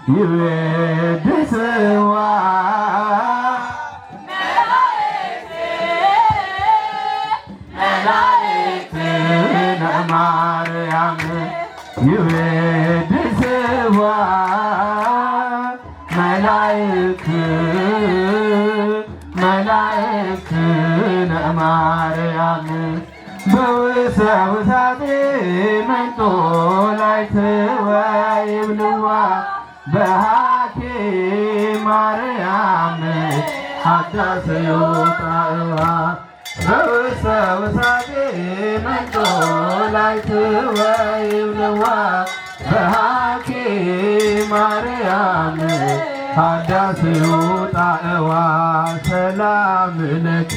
ይቤድስዋ መላእክትነ ማርያም ይቤድስዋ መላእክትነ ማርያም በውሳውሳቴ መንጦ ላይ ትወይብልዋ በሃኬ ማርያም ሀዳስ ይውጣእዋ በውሳውሳቴ መንጦ ላይ ትወይብልዋ በሃኬ ማርያም ሀዳስ ይውጣእዋ ሰላም ለኪ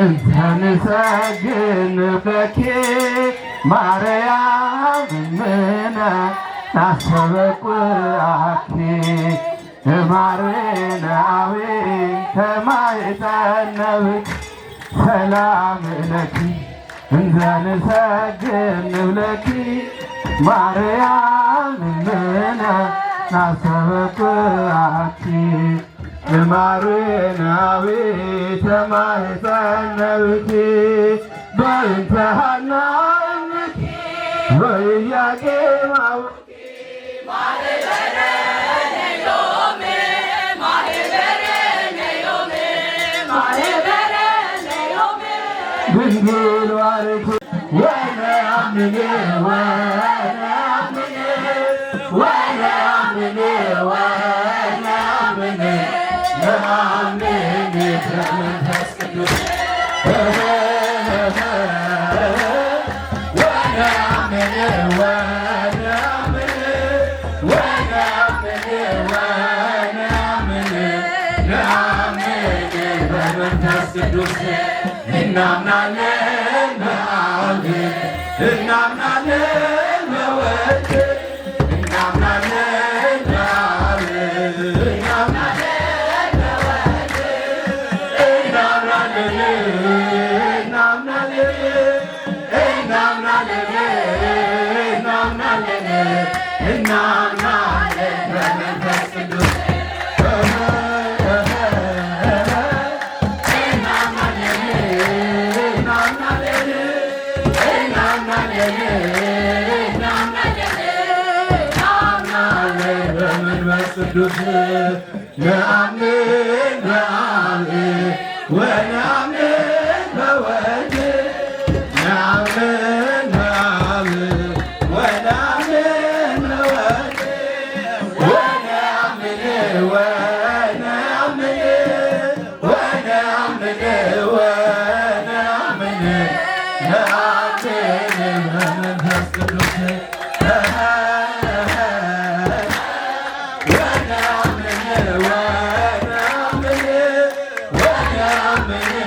እንተ ንሰግድ ለኪ ማርያም እምነ ናስተበቁአኪ እማርናዊ ከማይጠነብክ ሰላም ለኪ እንተ ንሰግድ ለኪ ማርያም እምነ ናስተበቁአኪ እማርናዊ ከማይጠነብክ በእንተ ሐና እምኪ ወኢያቄም ድንግል ባርኩ ወነአምን ለማምን በመንፈስ ቅዱስ በመንፈስ ቅዱስ እናምናለን በአብ እናምናለን በወልድ እናምናለን በአብ እናምናለን በወልድ እናምናለን በመንፈስ ቅዱስ ቅዱስ ነአምን በአብ ወነአምን በወልድ ነአምን በአብ ወነአምን በወልድ ወነአምን በመንፈስ ቅዱስ Amen.